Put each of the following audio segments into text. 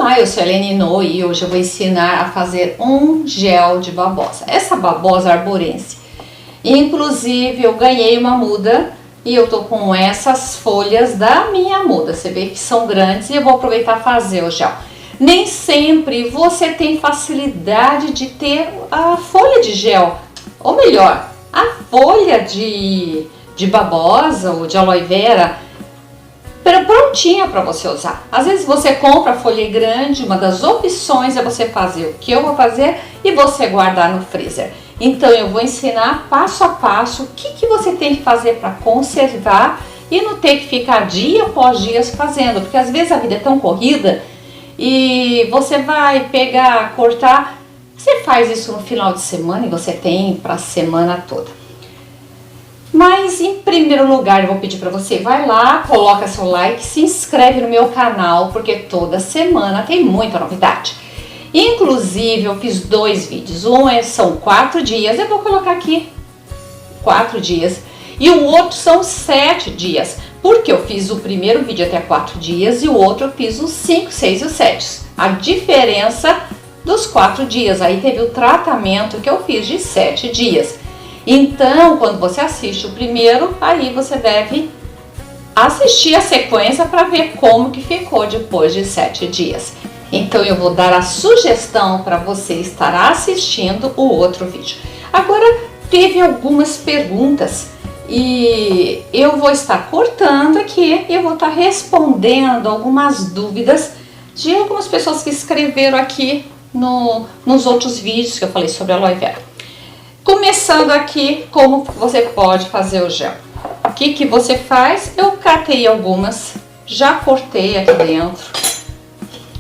Olá, eu sou a Helene No e hoje eu vou ensinar a fazer um gel de babosa. Essa babosa arborense, inclusive eu ganhei uma muda e eu tô com essas folhas da minha muda. Você vê que são grandes e eu vou aproveitar fazer o gel. Nem sempre você tem facilidade de ter a folha de gel, ou melhor, a folha de babosa ou de aloe vera prontinha para você usar. Às vezes você compra a folha grande, uma das opções é você fazer o que eu vou fazer e você guardar no freezer. Então eu vou ensinar passo a passo o que você tem que fazer para conservar e não ter que ficar dia após dia fazendo, porque às vezes a vida é tão corrida e você vai pegar, cortar, você faz isso no final de semana e você tem para a semana toda. Mas em primeiro lugar eu vou pedir para você, vai lá, coloca seu like, se inscreve no meu canal, porque toda semana tem muita novidade. Inclusive eu fiz 2 vídeos, são 4 dias, eu vou colocar aqui 4 dias, e o outro são 7 dias, porque eu fiz o primeiro vídeo até 4 dias e o outro eu fiz os 5, 6 e os 7. A diferença dos 4 dias, aí teve o tratamento que eu fiz de 7 dias. Então, quando você assiste o primeiro, aí você deve assistir a sequência para ver como que ficou depois de 7 dias. Então, eu vou dar a sugestão para você estar assistindo o outro vídeo. Agora, teve algumas perguntas e eu vou estar cortando aqui e eu vou estar respondendo algumas dúvidas de algumas pessoas que escreveram aqui nos outros vídeos que eu falei sobre a aloe vera. Começando aqui, como você pode fazer o gel. O que você faz? Eu catei algumas, já cortei aqui dentro,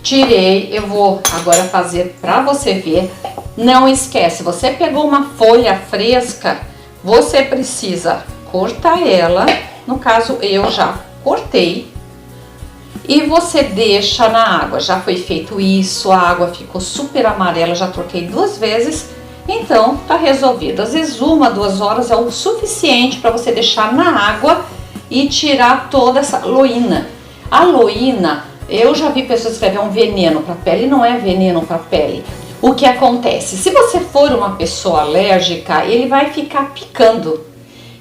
tirei, eu vou agora fazer para você ver. Não esquece, você pegou uma folha fresca, você precisa cortar ela, no caso eu já cortei, e você deixa na água. Já foi feito isso, a água ficou super amarela, já troquei 2 vezes. Então, tá resolvido. Às vezes 1, 2 horas é o suficiente para você deixar na água e tirar toda essa aloína. A aloína, eu já vi pessoas escrever um veneno para pele, não é veneno para pele. O que acontece? Se você for uma pessoa alérgica, ele vai ficar picando.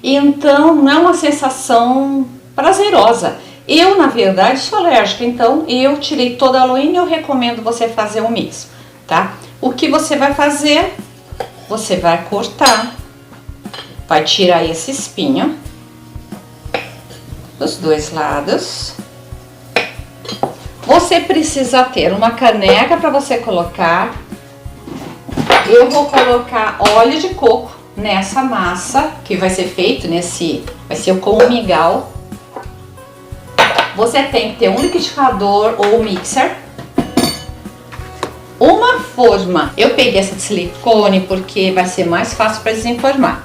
Então, não é uma sensação prazerosa. Eu, na verdade, sou alérgica, então eu tirei toda a aloína e eu recomendo você fazer o mesmo, tá? O que você vai fazer? Você vai cortar, vai tirar esse espinho dos 2 lados. Você precisa ter uma caneca para você colocar. Eu vou colocar óleo de coco nessa massa que vai ser feito vai ser com o mingau. Você tem que ter um liquidificador ou um mixer. Uma forma, eu peguei essa de silicone porque vai ser mais fácil para desenformar.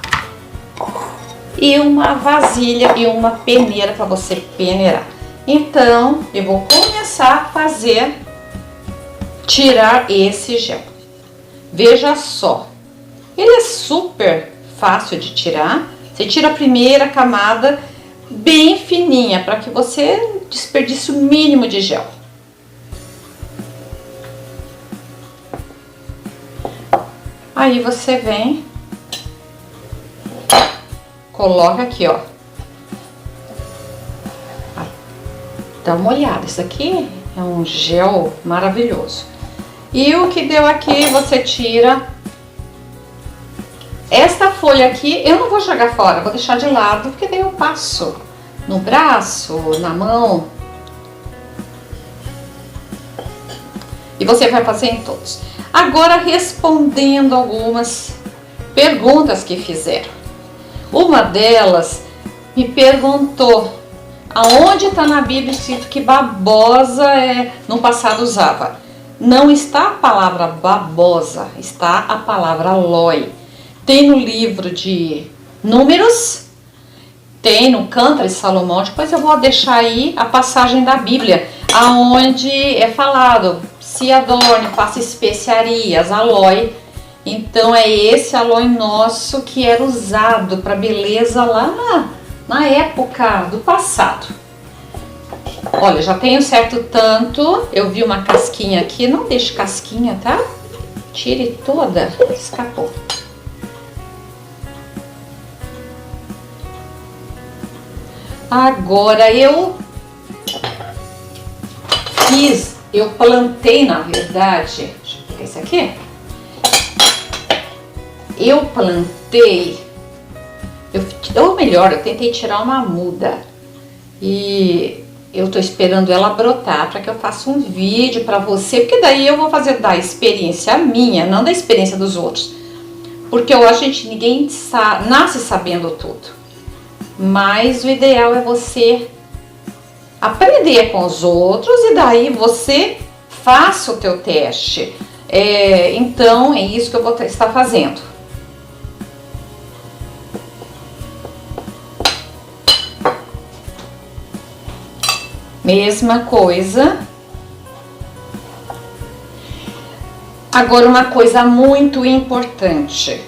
E uma vasilha e uma peneira para você peneirar. Então, eu vou começar a tirar esse gel. Veja só, ele é super fácil de tirar. Você tira a primeira camada bem fininha para que você desperdice o mínimo de gel. Aí você vem, coloca aqui, ó. Dá uma olhada, isso aqui é um gel maravilhoso. E o que deu aqui, você tira. Esta folha aqui, eu não vou jogar fora, vou deixar de lado, porque daí eu passo no braço, na mão. E você vai fazer em todos. Agora, respondendo algumas perguntas que fizeram. Uma delas me perguntou aonde está na Bíblia escrito que babosa no passado usava. Não está a palavra babosa, está a palavra aloe. Tem no livro de Números, tem no Cantares de Salomão, depois eu vou deixar aí a passagem da Bíblia, aonde é falado, se adorne, faça especiarias, aloe. Então é esse aloe nosso que era usado para beleza lá na época do passado. Olha, já tem um certo tanto. Eu vi uma casquinha aqui. Não deixe casquinha, tá? Tire toda. Escapou. Agora eu plantei, na verdade. Deixa eu pegar esse aqui. Eu plantei. Ou melhor, eu tentei tirar uma muda. E eu tô esperando ela brotar para que eu faça um vídeo para você, porque daí eu vou fazer da experiência minha, não da experiência dos outros. Porque eu acho que ninguém nasce sabendo tudo. Mas o ideal é você aprender com os outros e daí você faça o teu teste. Então é isso que eu vou estar fazendo. Mesma coisa. Agora uma coisa muito importante.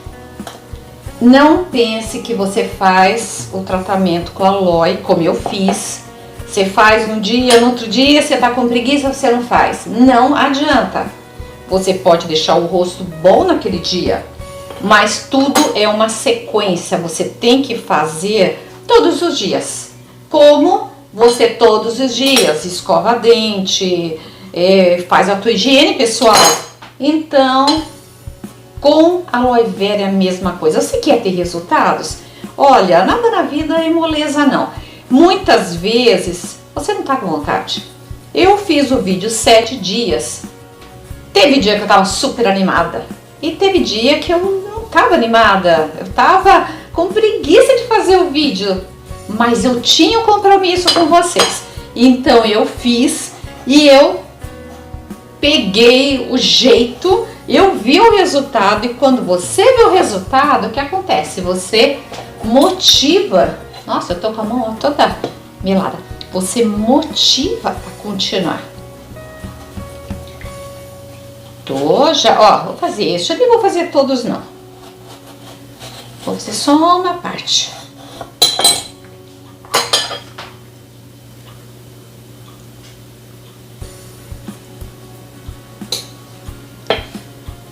Não pense que você faz o tratamento com aloe, como eu fiz. Você faz um dia, no outro dia você tá com preguiça, você não faz. Não adianta. Você pode deixar o rosto bom naquele dia, mas tudo é uma sequência. Você tem que fazer todos os dias. Como você todos os dias escova dente, faz a tua higiene pessoal. Então, com aloe vera é a mesma coisa. Você quer ter resultados? Olha, nada na vida é moleza não. Muitas vezes você não tá com vontade. Eu fiz o vídeo 7 dias. Teve dia que eu tava super animada. E teve dia que eu não tava animada. Eu tava com preguiça de fazer o vídeo. Mas eu tinha um compromisso com vocês. Então eu fiz e eu peguei o jeito. Eu vi o resultado e quando você vê o resultado, o que acontece? Você motiva. Nossa, eu tô com a mão toda melada. Você motiva a continuar. Vou fazer isso. Eu nem vou fazer todos não. Vou fazer só uma parte.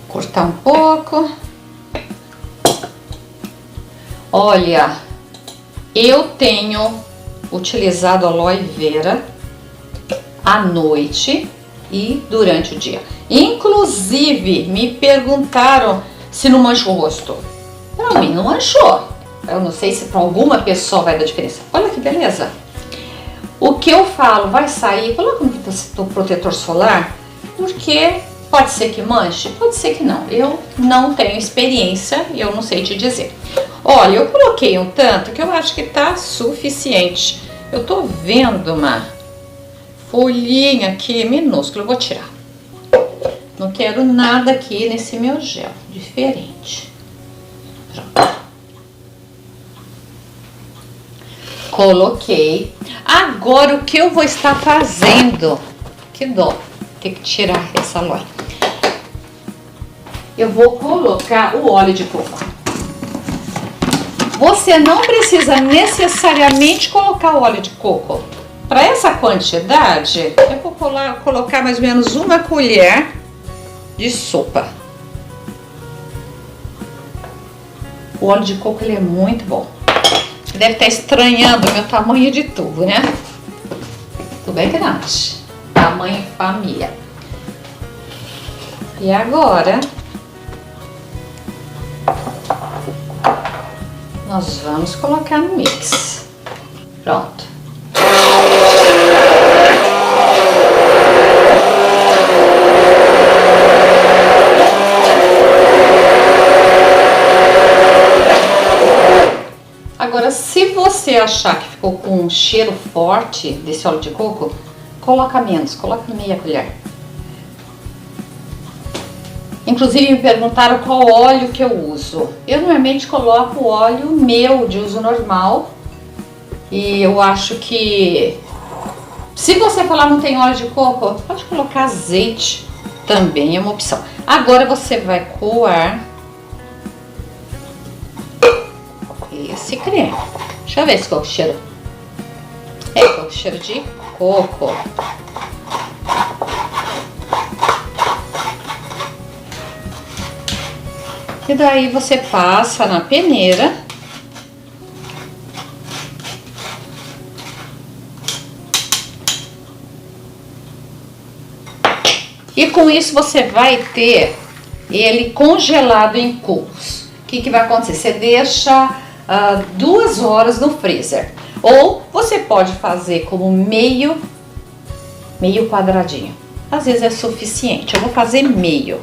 Cortar um pouco. Olha, eu tenho utilizado aloe vera à noite e durante o dia. Inclusive, me perguntaram se não mancha o rosto. Pra mim não manchou. Eu não sei se para alguma pessoa vai dar diferença. Olha que beleza. O que eu falo, vai sair, coloca um protetor solar, porque pode ser que manche, pode ser que não. Eu não tenho experiência e eu não sei te dizer. Olha, eu coloquei um tanto que eu acho que tá suficiente. Eu tô vendo uma folhinha aqui minúscula, eu vou tirar. Não quero nada aqui nesse meu gel, diferente. Pronto. Coloquei. Agora o que eu vou estar fazendo? Que dó, ter que tirar essa aloe. Eu vou colocar o óleo de coco. Você não precisa necessariamente colocar o óleo de coco. Para essa quantidade, eu vou colocar mais ou menos uma colher de sopa. O óleo de coco ele é muito bom. Você deve estar estranhando o meu tamanho de tubo, né? Tudo bem grande. Tamanho família. E agora nós vamos colocar no mix. Pronto. Agora, se você achar que ficou com um cheiro forte desse óleo de coco, coloca menos, coloca meia colher. Inclusive me perguntaram qual óleo que eu uso. Eu normalmente coloco o óleo meu de uso normal. E eu acho que se você falar não tem óleo de coco, pode colocar azeite, também é uma opção. Agora você vai coar esse creme. Deixa eu ver se ficou o cheiro. Ficou o cheiro de coco. E daí você passa na peneira. E com isso você vai ter ele congelado em cubos. O que vai acontecer? Você deixa 2 horas no freezer. Ou você pode fazer como meio quadradinho. Às vezes é suficiente. Eu vou fazer meio.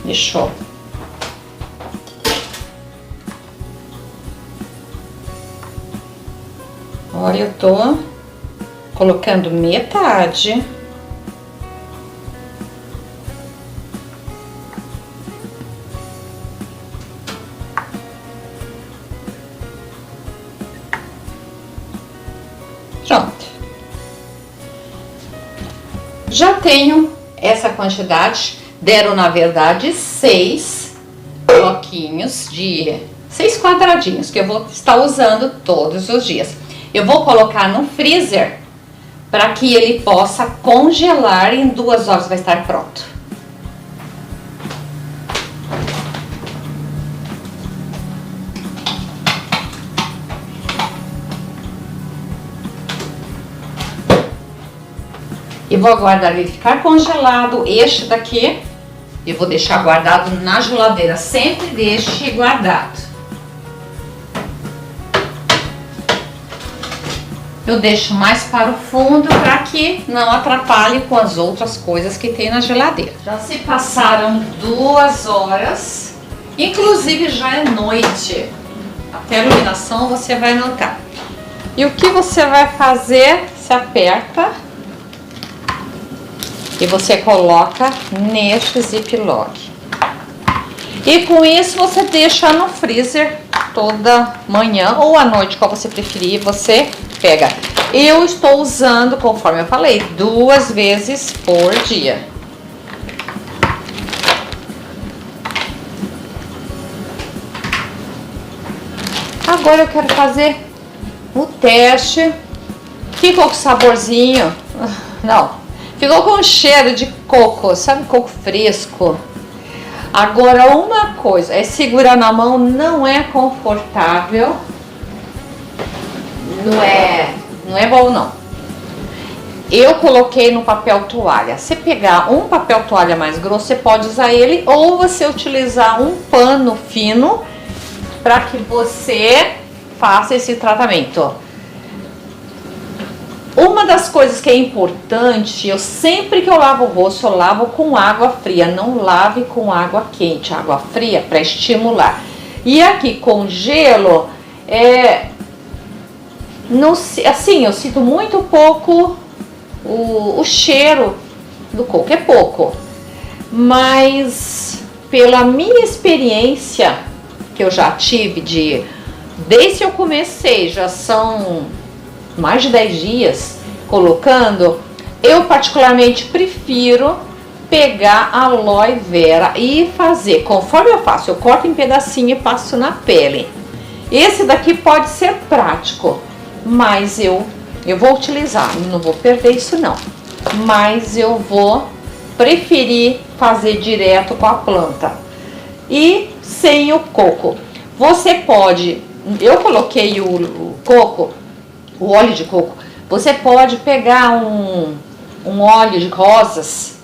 Deixa eu... Olha, eu tô colocando metade. Pronto. Já tenho essa quantidade. Deram, na verdade, 6 bloquinhos de 6 quadradinhos que eu vou estar usando todos os dias. Eu vou colocar no freezer para que ele possa congelar. Em 2 horas vai estar pronto. E vou aguardar ele ficar congelado. Este daqui eu vou deixar guardado na geladeira. Sempre deixe guardado. Eu deixo mais para o fundo para que não atrapalhe com as outras coisas que tem na geladeira. Já se passaram 2 horas, inclusive já é noite. Até a iluminação você vai notar. E o que você vai fazer? Se aperta e você coloca neste ziplock. E com isso você deixa no freezer toda manhã ou à noite, qual você preferir, você pega. Eu estou usando, conforme eu falei, 2 vezes por dia. Agora eu quero fazer o teste. Ficou com saborzinho? Não. Ficou com cheiro de coco, sabe, coco fresco. Agora, uma coisa, é segurar na mão, não é confortável. Não é bom, não. Eu coloquei no papel toalha. Se pegar um papel toalha mais grosso, você pode usar ele, ou você utilizar um pano fino para que você faça esse tratamento. Uma das coisas que é importante, eu sempre que eu lavo o rosto, eu lavo com água fria. Não lave com água quente, água fria para estimular. E aqui com gelo, não, assim, eu sinto muito pouco o cheiro do coco, é pouco. Mas pela minha experiência que eu já tive desde que eu comecei, já são mais de 10 dias colocando, eu particularmente prefiro pegar a aloe vera e fazer, conforme eu faço, eu corto em pedacinho e passo na pele. Esse daqui pode ser prático, mas eu vou utilizar, não vou perder isso não, mas eu vou preferir fazer direto com a planta e sem o coco. Você pode, eu coloquei o coco, o óleo de coco, você pode pegar um óleo de rosas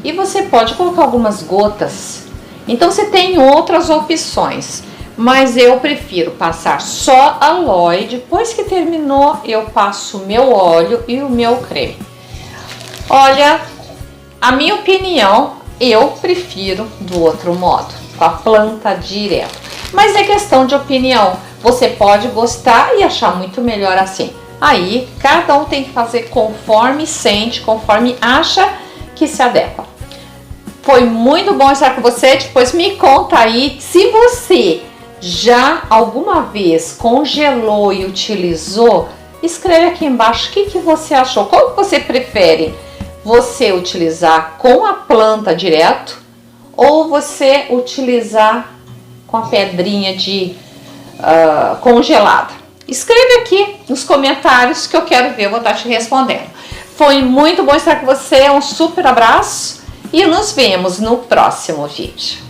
e você pode colocar algumas gotas. Então você tem outras opções, mas eu prefiro passar só aloe. Depois que terminou, eu passo o meu óleo e o meu creme. Olha, a minha opinião, eu prefiro do outro modo, com a planta direto. Mas é questão de opinião. Você pode gostar e achar muito melhor assim. Aí, cada um tem que fazer conforme sente, conforme acha que se adequa. Foi muito bom estar com você. Depois me conta aí se você já alguma vez congelou e utilizou. Escreve aqui embaixo o que você achou. Qual que você prefere? Você utilizar com a planta direto ou você utilizar com a pedrinha de congelada? escreve aqui nos comentários que eu quero ver, eu vou estar te respondendo. Foi muito bom estar com você, um super abraço e nos vemos no próximo vídeo.